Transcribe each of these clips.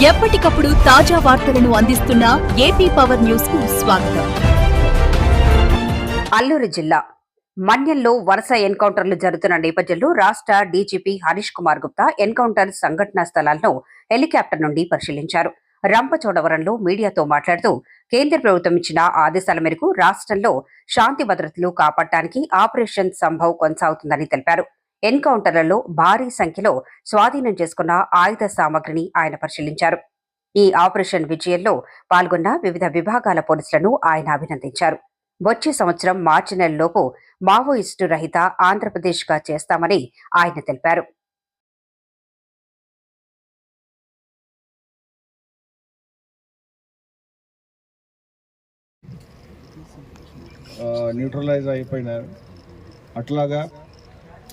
ఎప్పటికప్పుడు తాజా వార్తలను అందిస్తున్న ఏపీ పవర్ న్యూస్ కు స్వాగతం. అల్లూరు జిల్లా మన్యంలో వరుస ఎన్కౌంటర్లు జరుగుతున్న నేపథ్యంలో రాష్ట్ర డీజీపీ హరీష్ కుమార్ గుప్తా ఎన్కౌంటర్ సంఘటనా స్థలాలను హెలికాప్టర్ నుండి పరిశీలించారు. రంపచోడవరంలో మీడియాతో మాట్లాడుతూ కేంద్ర ప్రభుత్వం ఇచ్చిన ఆదేశాల మేరకు రాష్ట్రంలో శాంతి భద్రతలు కాపాడటానికి ఆపరేషన్ సంభవ్ కొనసాగుతుందని తెలిపారు. ఎన్కౌంటర్లలో భారీ సంఖ్యలో స్వాధీనం చేసుకున్న ఆయుధ సామగ్రిని ఆయన పరిశీలించారు. ఈ ఆపరేషన్ విజయంలో పాల్గొన్న వివిధ విభాగాల పోలీసులను ఆయన అభినందించారు. వచ్చే సంవత్సరం మార్చి నెలలోపు మావోయిస్టు రహిత ఆంధ్రప్రదేశ్గా చేస్తామని ఆయన తెలిపారు. న్యూట్రలైజ్ అయిపోయినారు. అట్లాగా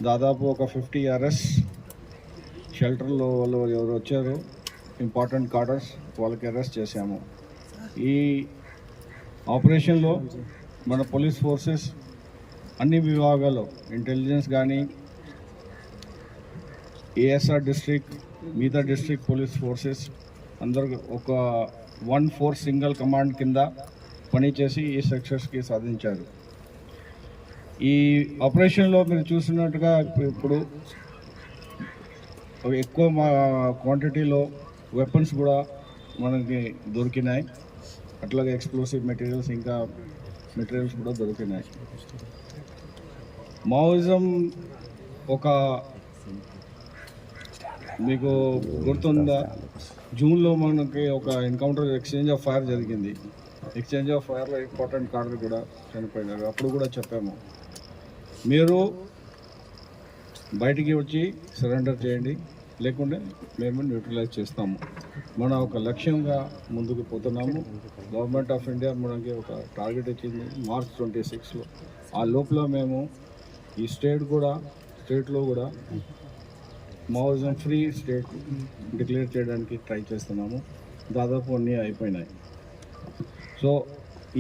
దాదాపు ఒక 50 అరెస్ట్ షెల్టర్లో వాళ్ళు ఎవరు వచ్చారు ఇంపార్టెంట్ కార్డర్స్ వాళ్ళకి అరెస్ట్ చేశాము. ఈ ఆపరేషన్లో మన పోలీస్ ఫోర్సెస్ అన్ని విభాగాల్లో ఇంటెలిజెన్స్ కానీ ఏఎస్ఆర్ డిస్ట్రిక్ట్ మిగతా డిస్ట్రిక్ట్ పోలీస్ ఫోర్సెస్ అందరూ ఒక 1 సింగిల్ కమాండ్ కింద పనిచేసి ఈ సక్సెస్కి సాధించారు. ఈ ఆపరేషన్లో మీరు చూసినట్టుగా ఇప్పుడు ఎక్కువ క్వాంటిటీలో వెపన్స్ కూడా మనకి దొరికినాయి. అట్లాగే ఎక్స్ప్లోసివ్ మెటీరియల్స్ ఇంకా మెటీరియల్స్ కూడా దొరికినాయి. మావోయిజం ఒక మీకు గుర్తుందా, జూన్లో మనకి ఒక ఎన్కౌంటర్ ఎక్స్చేంజ్ ఆఫ్ ఫైర్ జరిగింది. ఎక్స్చేంజ్ ఆఫ్ ఫైర్లో ఇంపార్టెంట్ కార్డులు కూడా చనిపోయినారు. అప్పుడు కూడా చెప్పాము, మీరు బయటికి వచ్చి సరెండర్ చేయండి, లేకుంటే మేము న్యూట్రలైజ్ చేస్తాము. మనం ఒక లక్ష్యంగా ముందుకు పోతున్నాము. గవర్నమెంట్ ఆఫ్ ఇండియా మనకి ఒక టార్గెట్ ఇచ్చింది మార్చ్ 26లో. ఆ లోపల మేము ఈ స్టేట్లో కూడా మావోయిజం ఫ్రీ స్టేట్ డిక్లేర్ చేయడానికి ట్రై చేస్తున్నాము. దాదాపు అన్నీ అయిపోయినాయి. సో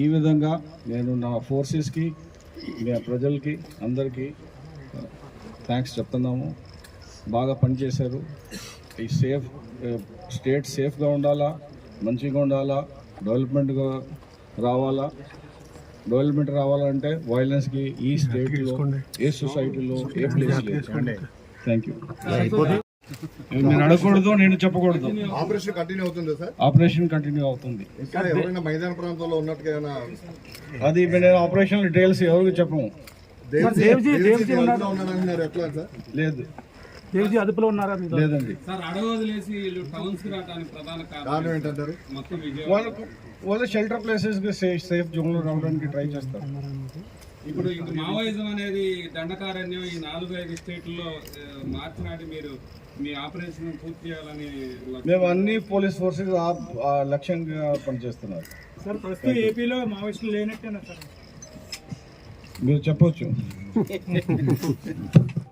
ఈ విధంగా నేను నా ఫోర్సెస్కి ప్రజలకి అందరికీ థ్యాంక్స్ చెప్తున్నాము. బాగా పనిచేశారు. ఈ స్టేట్ సేఫ్గా ఉండాలా, మంచిగా ఉండాలా, డెవలప్మెంట్ రావాలంటే వైలెన్స్కి ఈ స్టేట్లో ఏ సొసైటీలో ఏ ప్లేస్ లేదు. Thank you. నేను అడగకూడదు, నేను చెప్పకూడదు. ఆపరేషన్ కంటిన్యూ అవుతుంది సార్. ఆపరేషన్ కంటిన్యూ అవుతుంది. ఎవరైనా మైదాన ప్రాంతంలో ఉన్నట్టుగా అది నేను ఆపరేషన్ డీటెయిల్స్ ఎవరికి చెప్పము. ఎట్లా సార్? లేదు, దేవ్జీ అదుపులో ఉన్నారా? లేదండి. కారణం ఏంటంటారు? వాళ్ళు షెల్టర్ ప్లేసెస్ సేఫ్ జోన్లో రావడానికి ట్రై చేస్తారు. ఇప్పుడు మావోయిజం అనేది దండకారణ్యం ఈ 4-5 స్టేట్లలో మార్చి నాటి మీరు మీ ఆపరేషన్ పూర్తి చేయాలని మేము అన్ని పోలీస్ ఫోర్సెస్ లక్ష్యంగా పనిచేస్తున్నారు. సార్ ప్రస్తుతం ఏపీలో మావోయిస్టులు లేనట్టేనా సార్? మీరు చెప్పొచ్చు.